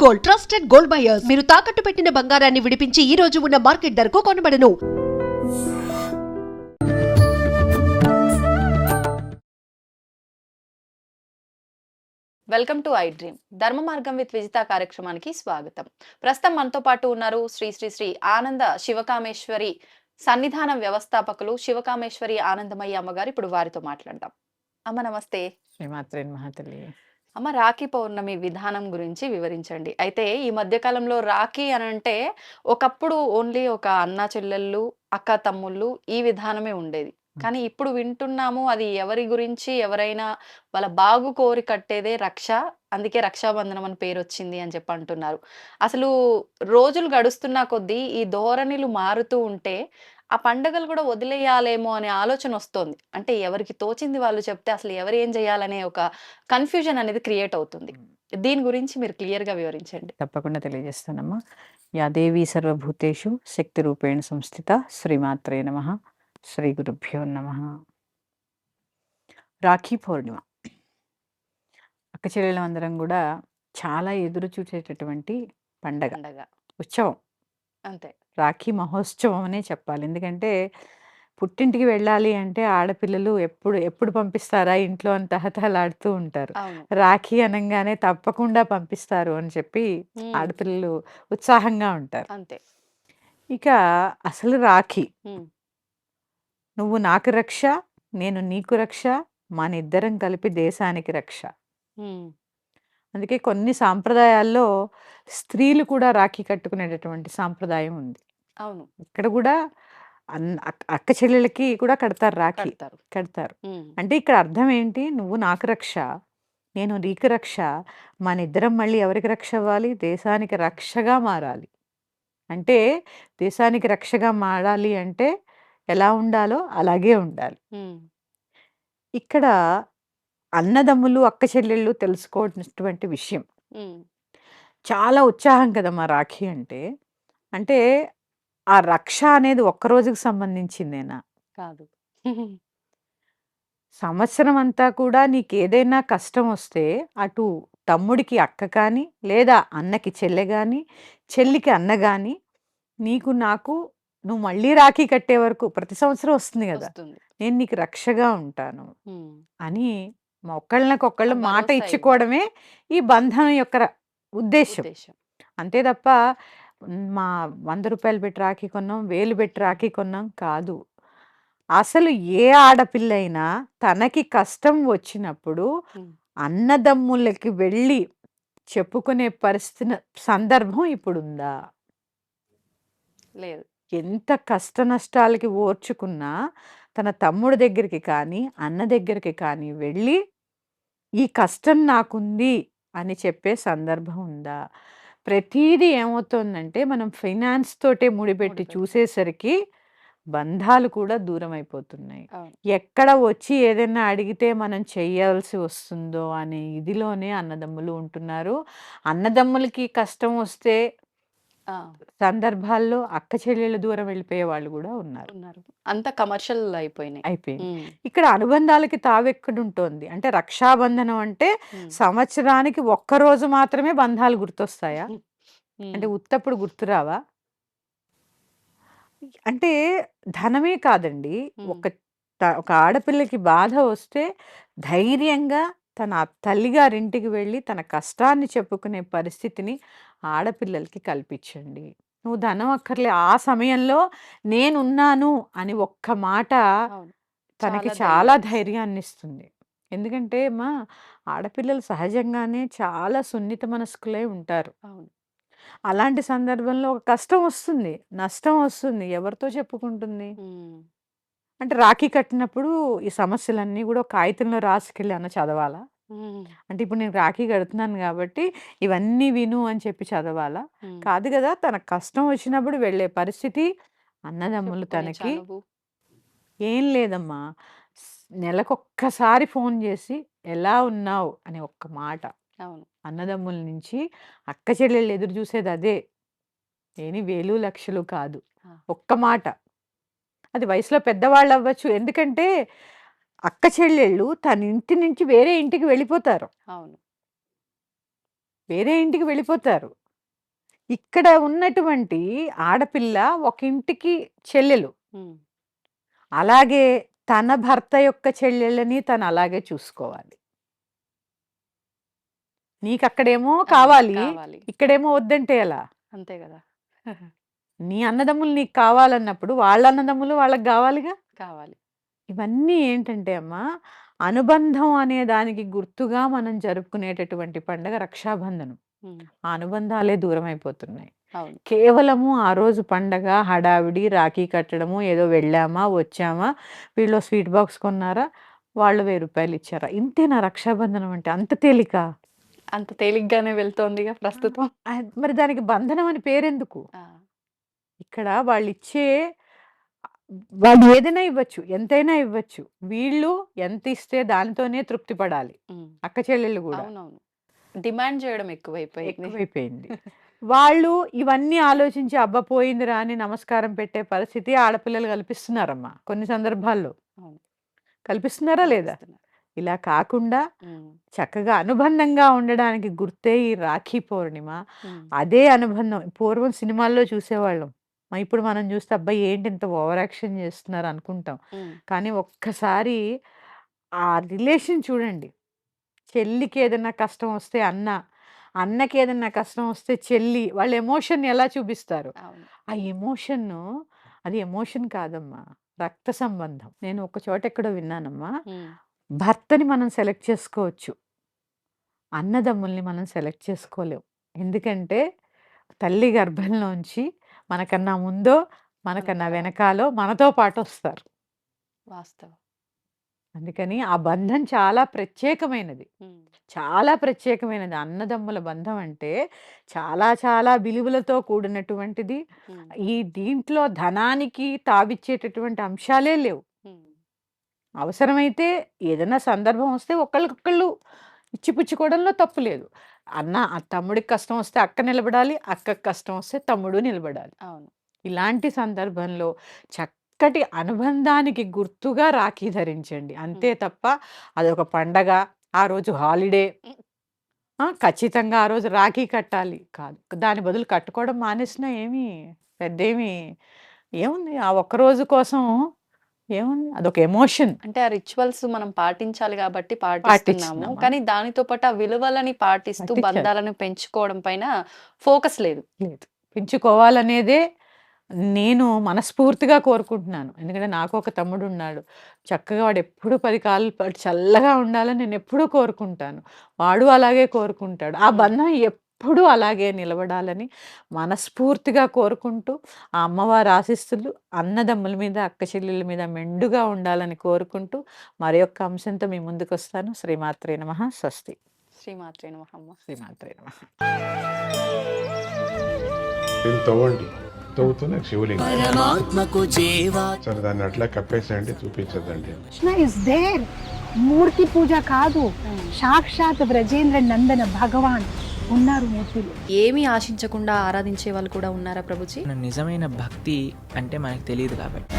Gold, trusted gold buyers. మీరు తాకట్టు పెట్టిన బంగారాన్ని విడిపించి ఈ రోజు ఉన్న మార్కెట్ ధరకు కొనబడను. వెల్కమ్ టు ఐ డ్రీమ్ ధర్మ మార్గం విత్ విజిత కార్యక్రమానికి స్వాగతం. ప్రస్తుతం మనతో పాటు ఉన్నారు శ్రీ శ్రీ శ్రీ ఆనంద శివకామేశ్వరి సన్నిధాన వ్యవస్థాపకులు శివకామేశ్వరి ఆనందమయ్య అమ్మగారు. ఇప్పుడు వారితో మాట్లాడదాం. అమ్మ నమస్తే. శ్రీమాత్రే మహాతల్లి. అమ్మ, రాఖీ పౌర్ణమి విధానం గురించి వివరించండి. అయితే ఈ మధ్య కాలంలో రాఖీ అని అంటే ఒకప్పుడు ఓన్లీ ఒక అన్న చెల్లెళ్ళు, అక్క తమ్ముళ్ళు ఈ విధానమే ఉండేది. కానీ ఇప్పుడు వింటున్నాము అది ఎవరి గురించి, ఎవరైనా వాళ్ళ బాగు కోరి కట్టేదే రక్ష, అందుకే రక్షాబంధనం అని పేరు వచ్చింది అని చెప్పి అంటున్నారు. అసలు రోజులు గడుస్తున్న కొద్దీ ఈ ధోరణిలు మారుతూ ఉంటే ఆ పండుగలు కూడా వదిలేయాలేమో అనే ఆలోచన వస్తోంది. అంటే ఎవరికి తోచింది వాళ్ళు చెప్తే అసలు ఎవరు ఏం చేయాలనే ఒక కన్ఫ్యూజన్ అనేది క్రియేట్ అవుతుంది. దీని గురించి మీరు క్లియర్ గా వివరించండి. తప్పకుండా తెలియజేస్తానమ్మా. యా దేవి సర్వభూతేషు శక్తి రూపేణ సంస్థిత శ్రీమాత్రే నమః. శ్రీ గురుభ్యో నమః. రాఖీ పౌర్ణిమ అక్క చెల్లెలందరం కూడా చాలా ఎదురు చూసేటటువంటి పండగ, పండగ ఉత్సవం. అంతే. రాఖీ మహోత్సవం అనే చెప్పాలి. ఎందుకంటే పుట్టింటికి వెళ్ళాలి అంటే ఆడపిల్లలు ఎప్పుడు ఎప్పుడు పంపిస్తారా ఇంట్లో అని తహతహలాడుతూ ఉంటారు. అవును. రాఖీ అనంగానే తప్పకుండా పంపిస్తారు అని చెప్పి ఆడపిల్లలు ఉత్సాహంగా ఉంటారు. అంతే. ఇక అసలు రాఖీ, ఉమ్, నువ్వు నాకు రక్ష, నేను నీకు రక్ష, మనిద్దరం కలిపి దేశానికి రక్ష. ఉమ్, అందుకే కొన్ని సాంప్రదాయాల్లో స్త్రీలు కూడా రాఖీ కట్టుకునేటటువంటి సాంప్రదాయం ఉంది. అవును. ఇక్కడ కూడా అక్క చెల్లెలకి కూడా కడతారు రాఖీ. కడతారు. కడతారు. అంటే ఇక్కడ అర్థం ఏంటి? నువ్వు నాకు రక్ష, నేను నీకు రక్ష, మనిద్దరం మళ్ళీ ఎవరికి రక్ష అవ్వాలి? దేశానికి రక్షగా మారాలి. అంటే దేశానికి రక్షగా మారాలి అంటే ఎలా ఉండాలో అలాగే ఉండాలి. ఉమ్, ఇక్కడ అన్నదమ్ములు అక్క చెల్లెళ్ళు తెలుసుకోవాల్సినటువంటి విషయం. ఉమ్, చాలా ఉత్సాహం కదమ్మా రాఖీ అంటే. అంటే ఆ రక్ష అనేది ఒక్క రోజుకి సంబంధించిందేనా? కాదు. సంవత్సరం అంతా కూడా నీకేదైనా కష్టం వస్తే అటు తమ్ముడికి అక్క కానీ, లేదా అన్నకి చెల్లె గాని, చెల్లికి అన్న గాని, నీకు నాకు నువ్వు మళ్ళీ రాఖీ కట్టే వరకు ప్రతి సంవత్సరం వస్తుంది కదా, వస్తుంది. నేను నీకు రక్షగా ఉంటాను ఉమ్, అని ఒకళ్ళకొకళ్ళు ఆ మాట భరోసా ఇచ్చుకోవడమే ఈ బంధం యొక్క ఉద్దేశం. ఉద్దేశం. అంతే తప్ప మా 100 రూపాయలు పెట్టి రాఖీ కొన్నాం, 1000 పెట్టి రాఖీ కొన్నాం కాదు. అసలు ఏ ఆడపిల్లైనా తనకి కష్టం వచ్చినప్పుడు ఉమ్, అన్నదమ్ములకి వెళ్ళి చెప్పుకునే పరిస్థితి సందర్భం ఇప్పుడుందా? లేదు. ఎంత కష్ట నష్టాలకి ఓర్చుకున్నా తన తమ్ముడి దగ్గరికి కానీ, అన్న దగ్గరికి కానీ వెళ్ళి ఈ కష్టం నాకుంది అని చెప్పే సందర్భం ఉందా? ప్రతీదీ ఏమవుతోందంటే మనం ఫైనాన్స్ తోటే ముడిపెట్టి చూసేసరికి బంధాలు కూడా దూరం అయిపోతున్నాయి. అవును. ఎక్కడ వచ్చి ఏదైనా అడిగితే మనం చెయ్యాల్సి వస్తుందో అనే ఇదిలోనే అన్నదమ్ములు ఉంటున్నారు. అన్నదమ్ములకి కష్టం వస్తే ఆ, సందర్భాల్లో అక్క చెల్లెళ్ళు దూరం వెళ్ళిపోయే వాళ్ళు కూడా ఉన్నారు. ఉన్నారు. అంత కమర్షియల్ అయిపోయినాయి. అయిపోయింది. ఉమ్, ఇక్కడ అనుబంధాలకి తావెక్కడుంటోంది అంటే రక్షాబంధనం అంటే ఉమ్, సంవత్సరానికి ఒక్కరోజు మాత్రమే బంధాలు గుర్తొస్తాయా? ఉమ్, అంటే ఉత్తప్పుడు గుర్తురావా? అంటే ధనమే కాదండి. ఉమ్, ఒక ఆడపిల్లకి బాధ వస్తే ధైర్యంగా తన తల్లిగారింటికి వెళ్ళి తన కష్టాన్ని చెప్పుకునే పరిస్థితిని ఆడపిల్లలకి కల్పించండి. నువ్వు ధనం అక్కర్లే, ఆ సమయంలో నేనున్నాను అని ఒక్క మాట అవును. తనకి చాలా చాలా ధైర్యం. ధైర్యాన్నిస్తుంది. ఎందుకంటే ఆడపిల్లలు సహజంగానే చాలా సున్నిత మనస్కులై ఉంటారు. అవును. అలాంటి సందర్భంలో ఒక కష్టం వస్తుంది, నష్టం వస్తుంది. ఎవరితో చెప్పుకుంటుంది? ఉమ్, అంటే రాఖీ కట్టినప్పుడు ఈ సమస్యలన్నీ కూడా ఒక కాగితంలో రాసుకెళ్ళి అన్న చదవాలా? ఉమ్, అంటే ఇప్పుడు నేను రాఖీ కడుతున్నాను కాబట్టి ఇవన్నీ విను అని చెప్పి చదవాలా? ఉమ్. కాదు కదా. తనకు కష్టం వచ్చినప్పుడు వెళ్ళే పరిస్థితి అన్నదమ్ములు చెప్పుకునే తనకి చనువు. ఏం లేదమ్మా. నెలకొక్కసారి ఫోన్ చేసి ఎలా ఉన్నావు అని ఒక్క మాట. అవును. అన్నదమ్ముల నుంచి అక్క చెల్లెళ్ళు ఎదురు చూసేది అదే. ఏని వేలు లక్షలు కాదు, ఆ, ఒక్క మాట. అది వయసులో పెద్దవాళ్ళు అవ్వచ్చు. ఎందుకంటే అక్క చెల్లెళ్ళు తన ఇంటి నుంచి వేరే ఇంటికి వెళ్ళిపోతారు. అవును. వేరే ఇంటికి వెళ్ళిపోతారు. ఇక్కడ ఉన్నటువంటి ఆడపిల్ల ఒక ఇంటికి చెల్లెలు. ఉమ్, అలాగే తన భర్త యొక్క చెల్లెళ్ళని తను అలాగే చూసుకోవాలి. నీకక్కడేమో కావాలి, కావాలి ఇక్కడేమో వద్దంటే ఎలా? అంతే కదా. నీ అన్నదమ్ములు నీకు కావాలన్నప్పుడు వాళ్ళ అన్నదమ్ములు వాళ్ళకి కావాలిగా. కావాలి. ఇవన్నీ ఏంటంటే అమ్మా, అనుబంధం అనే దానికి గుర్తుగా మనం జరుపుకునేటటువంటి పండగ రక్షాబంధనం. ఉమ్, ఆ అనుబంధాలే దూరం అయిపోతున్నాయి. అవును. కేవలము ఆ రోజు పండగ హడావిడి, రాఖీ కట్టడము, ఏదో వెళ్ళామా వచ్చామా, వీళ్ళు స్వీట్ బాక్స్ కొన్నారా, వాళ్ళు ₹1000 ఇచ్చారా, ఇంతేనా రక్షాబంధనం అంటే? అంత తేలిక? అంత తేలిగ్గానే వెళ్తోందిగా ప్రస్తుతం. మరి దానికి బంధనం అని పేరెందుకు? ఆ, ఇక్కడ వాళ్ళు ఏదైనా ఇవ్వచ్చు, ఎంతైనా ఇవ్వచ్చు. వీళ్ళు ఎంత ఇస్తే దానితోనే తృప్తి పడాలి. ఉమ్, అక్క చెల్లెళ్ళు కూడా అవునవును. డిమాండ్ చేయడం ఎక్కువైపోయింది. ఎక్కువైపోయింది. వాళ్ళు ఇవన్నీ ఆలోచించి అబ్బా పోయిందిరా అని నమస్కారం పెట్టే పరిస్థితి ఆడపిల్లలు కల్పిస్తున్నారమ్మా కొన్ని సందర్భాల్లో. అవును. కల్పిస్తున్నారా లేదా? కల్పిస్తున్నారు. ఇలా కాకుండా ఉమ్, చక్కగా అనుబంధంగా ఉండడానికి గుర్తే ఈ రాఖీ పౌర్ణిమ. ఉమ్, అదే అనుబంధం పూర్వం సినిమాల్లో చూసేవాళ్ళం. ఇప్పుడు మనం చూస్తే అబ్బాయి ఏంటి ఇంత ఓవర్ యాక్షన్ చేస్తున్నారు అనుకుంటాం. ఉమ్, కానీ ఒక్కసారి ఆ రిలేషన్ చూడండి. చెల్లికి ఏదైనా కష్టం వస్తే అన్న, అన్నకి ఏదైనా కష్టం వస్తే చెల్లి, వాళ్ళ ఎమోషన్ ఎలా చూపిస్తారు. అవును. ఆ ఎమోషన్ను అది ఎమోషన్ కాదమ్మా, రక్త సంబంధం. నేను ఒక చోట ఎక్కడో విన్నానమ్మా, ఉమ్, భర్తని మనం సెలెక్ట్ చేసుకోవచ్చు, అన్నదమ్ముల్ని మనం సెలెక్ట్ చేసుకోలేం. ఎందుకంటే తల్లి గర్భంలోంచి మనకన్నా ముందో మనకన్నా వెనకాలో మనతో పాటు వస్తారు. వాస్తవం. అందుకని ఆ బంధం చాలా ప్రత్యేకమైనది. ఉమ్, చాలా ప్రత్యేకమైనది. అన్నదమ్ముల బంధం అంటే చాలా చాలా విలువలతో కూడినటువంటిది. ఉమ్, దీంట్లో ధనానికి తావిచ్చేటటువంటి అంశాలే లేవు. ఉమ్, అవసరమైతే ఏదైనా సందర్భం వస్తే ఒకళ్ళకొకళ్ళు ఇచ్చిపుచ్చుకోవడంలో తప్పు లేదు. తమ్ముడికి కష్టం వస్తే అక్క నిలబడాలి, అక్కకి కష్టం వస్తే తమ్ముడు నిలబడాలి. అవును. ఇలాంటి సందర్భంలో చక్కటి అనుబంధానికి గుర్తుగా రాఖీ ధరించండి. అంతే తప్ప అదొక పండగ, ఆ రోజు హాలిడే, ఖచ్చితంగా ఆ రోజు రాఖీ కట్టాలి కాదు. దాని బదులు కట్టుకోవడం మానేసినా ఏముంది ఆ ఒక్కరోజు కోసం ఏముంది, అదొక ఎమోషన్. అంటే ఆ రిచువల్స్ మనం పాటించాలి కాబట్టి పాటిస్తున్నాము. పాటిస్తున్నామా? కానీ దానితో పాటు ఆ విలువలని పాటిస్తూ పాటించాలి. బంధాలను పెంచుకోవడం పైన ఫోకస్ లేదు. లేదు, పెంచుకోవాలనేదే నేను మనస్ఫూర్తిగా కోరుకుంటున్నాను. ఎందుకంటే నాకు ఒక తమ్ముడు ఉన్నాడు. చక్కగా వాడు ఎప్పుడు 10 కాలాల పాటు చల్లగా ఉండాలని నేను ఎప్పుడూ కోరుకుంటాను. వాడు అలాగే కోరుకుంటాడు. ఆ బంధం ఎప్పుడూ అలాగే నిలబడాలని మనస్ఫూర్తిగా కోరుకుంటూ, ఆ అమ్మవారి ఆశీస్సులు అన్నదమ్ముల మీద, అక్క చెల్లెళ్ళ మీద మెండుగా ఉండాలని కోరుకుంటూ మరొక అంశంతో మీ ముందుకొస్తాను. శ్రీమాత్రే నమః. స్వస్తి. శ్రీమాత్రే నమః అమ్మ. శ్రీమాత్రే నమః. దీన్ని తవ్వండి, తవ్వుతూనే శివలింగం. పరమాత్మకు జీవా సరే దాన్ని అట్లా కప్పేసేయండి, చూపించదండి. Krishna is there. మూర్తి పూజ కాదు, సాక్షాత్ బ్రజేంద్ర నందన భగవాన్ ఉన్నారు మూర్తిలో. ఏమీ ఆశించకుండా ఆరాధించే వాళ్ళు కూడా ఉన్నారా ప్రభుజీ? నిజమైన భక్తి అంటే మనకు తెలియదు కాబట్టి